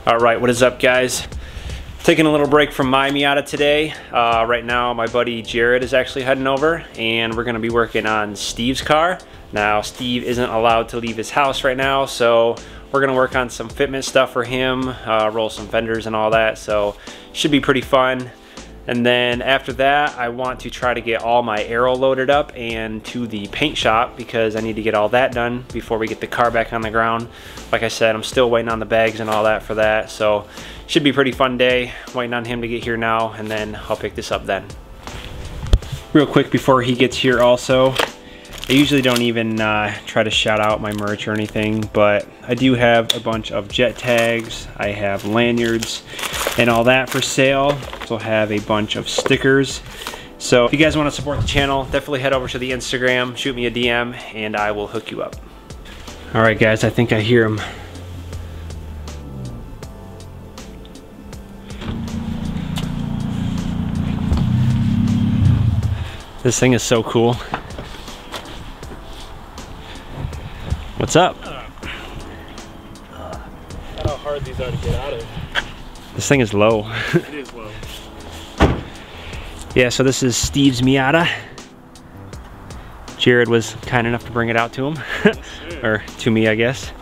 Alright, what is up guys? Taking a little break from my Miata today. Right now my buddy Jared is actually heading over and we're going to be working on Steve's car. Now Steve isn't allowed to leave his house right now, so we're going to work on some fitment stuff for him, roll some fenders and all that, so should be pretty fun. And then after that I want to try to get all my aero loaded up and to the paint shop because I need to get all that done before we get the car back on the ground. Like I said, I'm still waiting on the bags and all that for that, so should be a pretty fun day. Waiting on him to get here now and then I'll pick this up then. Real quick before he gets here also, I usually don't even try to shout out my merch or anything, but I do have a bunch of jet tags, I have lanyards and all that for sale. Also have a bunch of stickers. So if you guys want to support the channel, definitely head over to the Instagram, shoot me a DM, and I will hook you up. Alright guys, I think I hear him. This thing is so cool. What's up? How hard these are to get out of. This thing is low. It is low. Yeah, so this is Steve's Miata. Jared was kind enough to bring it out to him. Yes, or to me, I guess.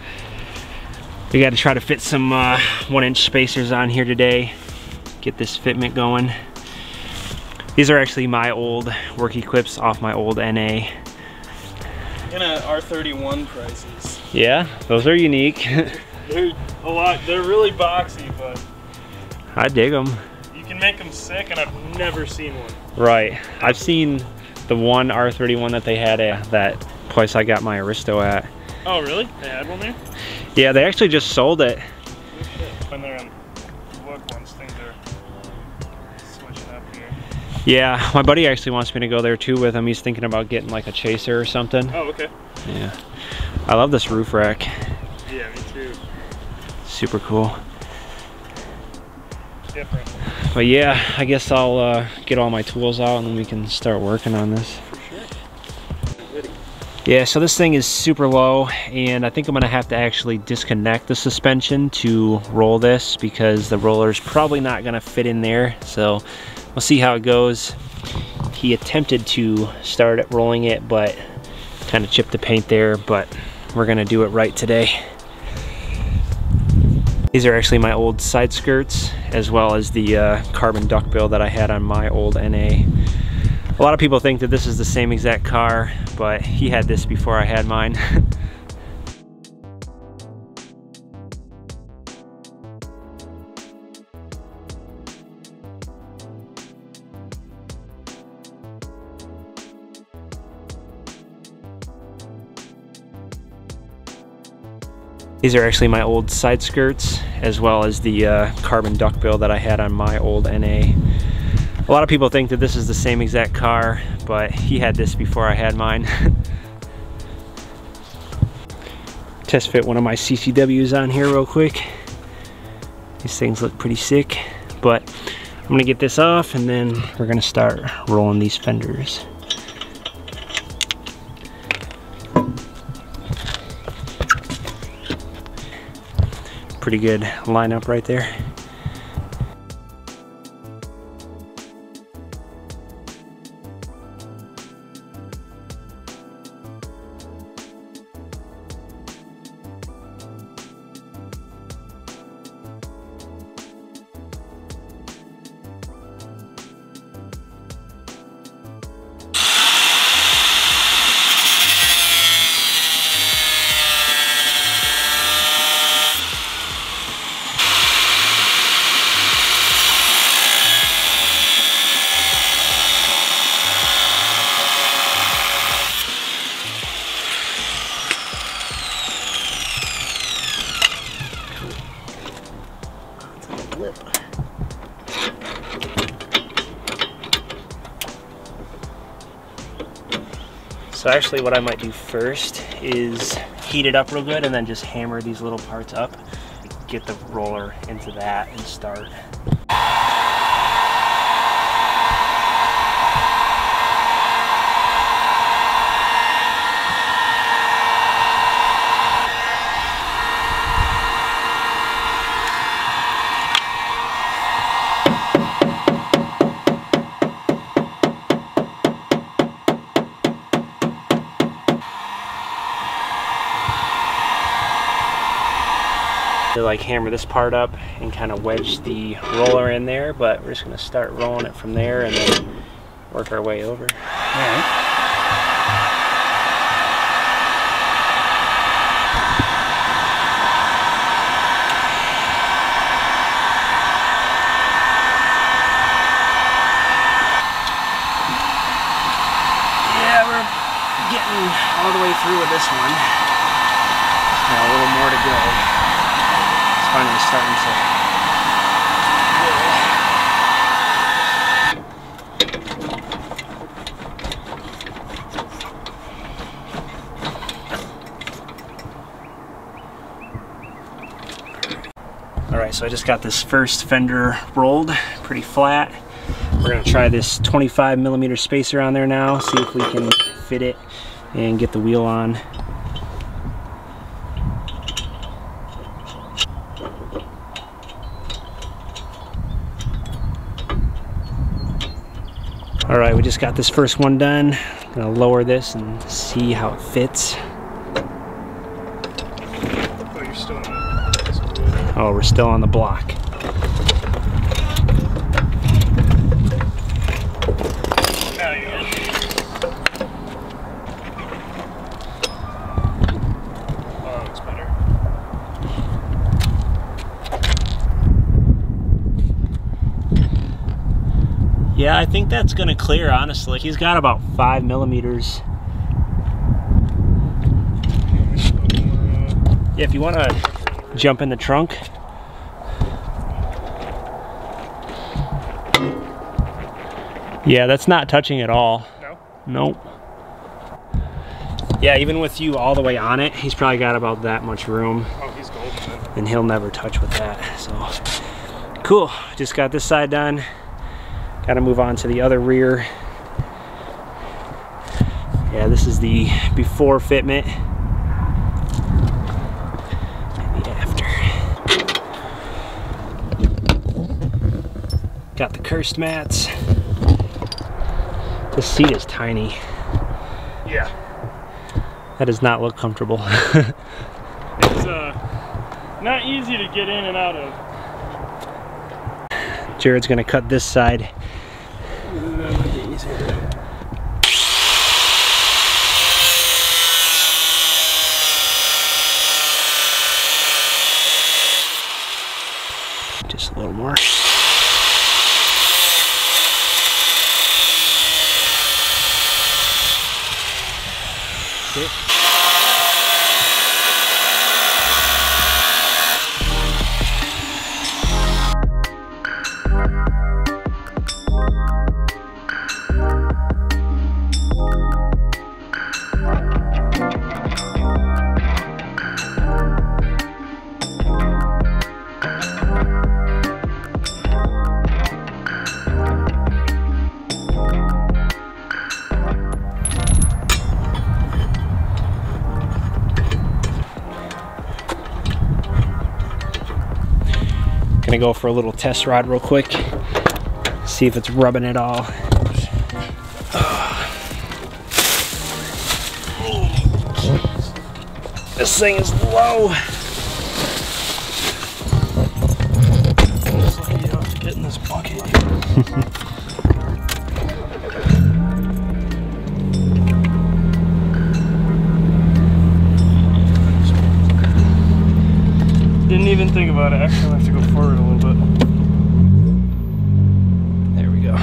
We got to try to fit some 1-inch spacers on here today. Get this fitment going. These are actually my old work equips off my old NA. Looking at R31 prices. Yeah, those are unique. They're a lot. They're really boxy, but I dig them. you can make them sick, and I've never seen one. Right. I've seen the one R31 that they had at that place I got my Aristo at. Oh, really? They had one there? Yeah, they actually just sold it. When they're on look, once things are switching up here. Yeah, my buddy actually wants me to go there too with him. He's thinking about getting like a chaser or something. Oh, okay. Yeah. I love this roof rack. Yeah, me too. Super cool. Different. But yeah, I guess I'll get all my tools out and then we can start working on this. For sure. Yeah, so this thing is super low and I think I'm gonna have to actually disconnect the suspension to roll this because the roller's probably not gonna fit in there. So we'll see how it goes. He attempted to start it rolling it, but kind of chipped the paint there, but we're gonna do it right today. These are actually my old side skirts, as well as the carbon duckbill that I had on my old NA. A lot of people think that this is the same exact car, but he had this before I had mine. These are actually my old side skirts, as well as the carbon duckbill that I had on my old NA. A lot of people think that this is the same exact car, but he had this before I had mine. Test fit one of my CCWs on here real quick. These things look pretty sick, but I'm gonna get this off and then we're gonna start rolling these fenders. Pretty good lineup right there. So actually what I might do first is heat it up real good and then just hammer these little parts up, get the roller into that and start. like hammer this part up and kind of wedge the roller in there, but we're just gonna start rolling it from there and then work our way over. All right. Getting all the way through with this one. Got a little more to go. It's finally starting to. Alright, so I just got this first fender rolled, pretty flat. We're going to try this 25mm spacer on there now, see if we can fit it and get the wheel on. All right, we just got this first one done. I'm gonna lower this and see how it fits. Oh, you're still on it. Oh, we're still on the block. There you go. Oh, that looks better. Yeah, I think that's gonna clear, honestly. He's got about 5mm. Yeah, if you wanna jump in the trunk. Yeah, that's not touching at all. No? Nope. Yeah, even with you all the way on it, he's probably got about that much room. Oh, he's golden then. And he'll never touch with that, so. Cool, just got this side done. Gotta move on to the other rear. Yeah, this is the before fitment. And the after. Got the cursed mats. This seat is tiny. Yeah. That does not look comfortable. It's not easy to get in and out of. Jared's gonna cut this side. Just a little more. Okay. Gonna go for a little test rod real quick, see if it's rubbing at all. This thing is low. Looks like you have to get in this bucket. Didn't even think about it. Actually, I have to go forward a little bit. There we go.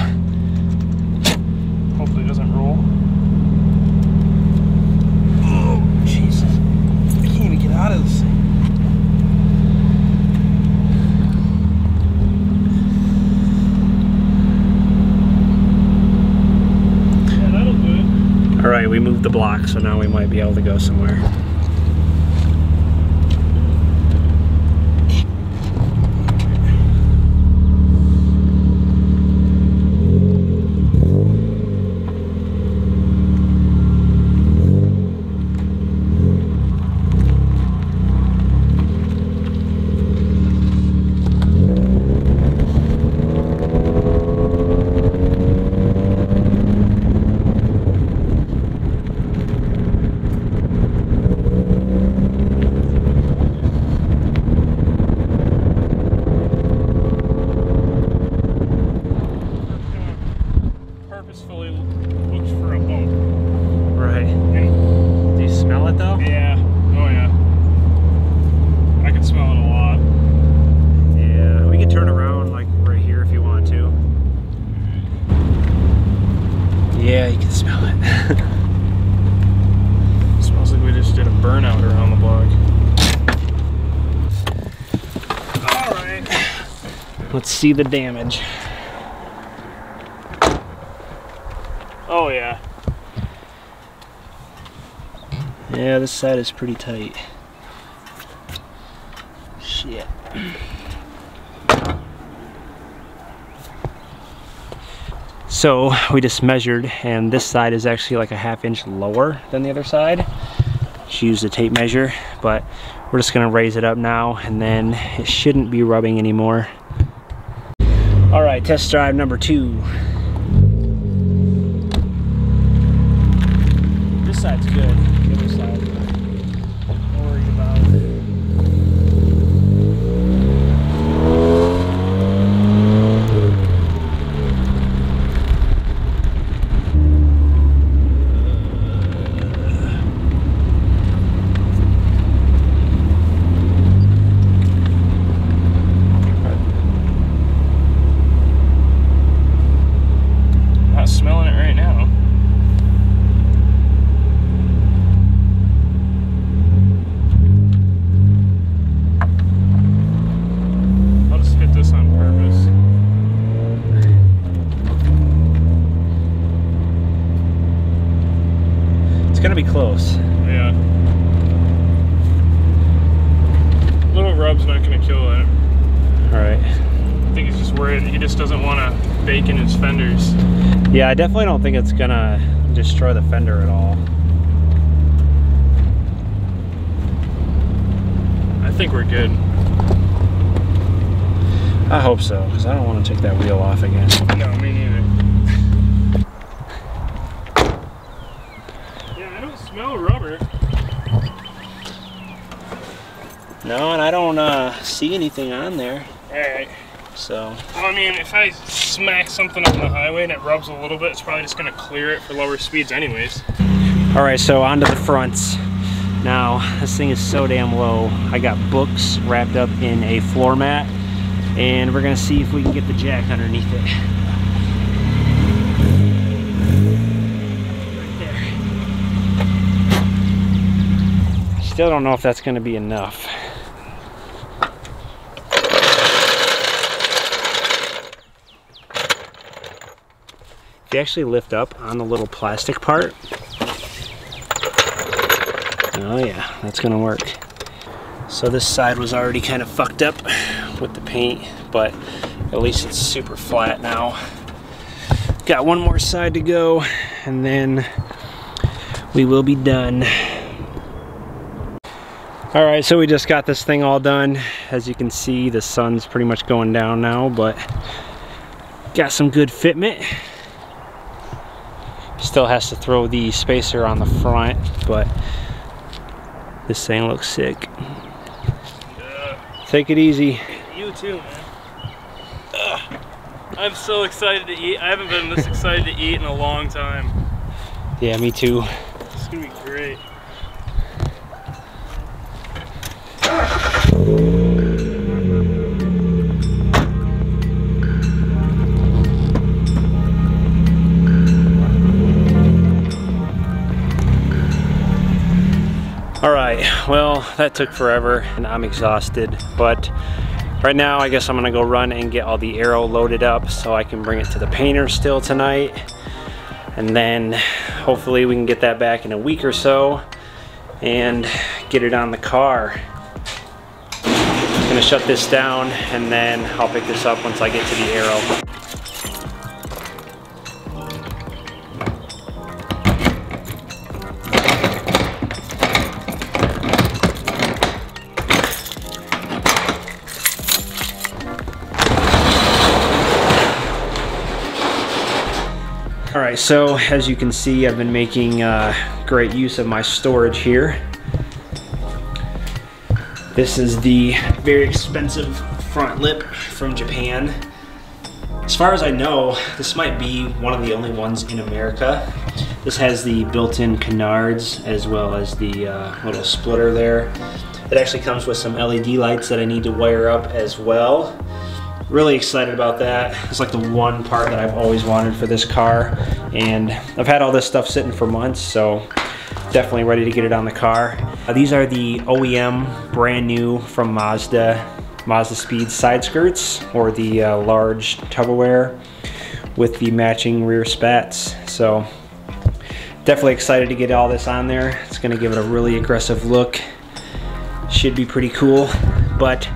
Hopefully it doesn't roll. Oh, Jesus. I can't even get out of this thing. Yeah, that'll do it. All right, we moved the block, so now we might be able to go somewhere. Let's see the damage. Oh yeah. Yeah, this side is pretty tight. Shit. So we just measured, and this side is actually like a 1/2 inch lower than the other side. She used a tape measure, but we're just gonna raise it up now, and then it shouldn't be rubbing anymore. All right, test drive number 2. This side's good. The other side, I'm worried about. Not smelling it right now. I'll just hit this on purpose. It's gonna be close. Yeah. Little rub's not gonna kill it. All right. I think he's just worried. He just doesn't want to bake in his fenders. Yeah, I definitely don't think it's gonna destroy the fender at all. I think we're good. I hope so, because I don't want to take that wheel off again. No, me neither. Yeah, I don't smell rubber. No, and I don't see anything on there. Alright. So, Well, I mean, if I smack something on the highway and it rubs a little bit, it's probably just going to clear it for lower speeds anyways. all right, so onto the fronts. Now, this thing is so damn low. I got books wrapped up in a floor mat, and we're gonna see if we can get the jack underneath it. Right there. Still don't know if that's gonna be enough. If you actually lift up on the little plastic part, oh yeah, that's gonna work. So this side was already kind of fucked up with the paint, but at least it's super flat now. Got one more side to go, and then we will be done. All right, so we just got this thing all done. As you can see, the sun's pretty much going down now, but got some good fitment. Still has to throw the spacer on the front, but this thing looks sick. Yeah. Take it easy. You too, man. I'm so excited to eat. I haven't been this excited to eat in a long time. Yeah, me too. It's gonna be great. All right, well, that took forever and I'm exhausted, but right now I guess I'm gonna go run and get all the aero loaded up so I can bring it to the painter still tonight. And then hopefully we can get that back in a week or so and get it on the car. I'm gonna shut this down and then I'll pick this up once I get to the aero. All right, so as you can see, I've been making great use of my storage here. This is the very expensive front lip from Japan. As far as I know, this might be one of the only ones in America. This has the built-in canards as well as the little splitter there. It actually comes with some LED lights that I need to wire up as well. Really excited about that. It's like the one part that I've always wanted for this car, and I've had all this stuff sitting for months, so definitely ready to get it on the car. These are the OEM brand new from Mazda Mazda Speed side skirts, or the large Tupperware with the matching rear spats. So definitely excited to get all this on there. It's gonna give it a really aggressive look. Should be pretty cool, but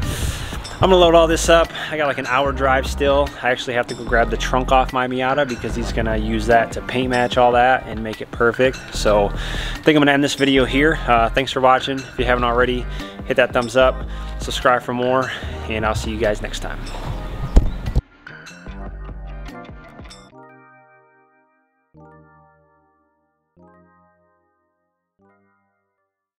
I'm gonna load all this up. I got like an hour drive still. I actually have to go grab the trunk off my Miata because he's gonna use that to paint match all that and make it perfect. So I think I'm gonna end this video here. Thanks for watching. If you haven't already, hit that thumbs up, subscribe for more, and I'll see you guys next time.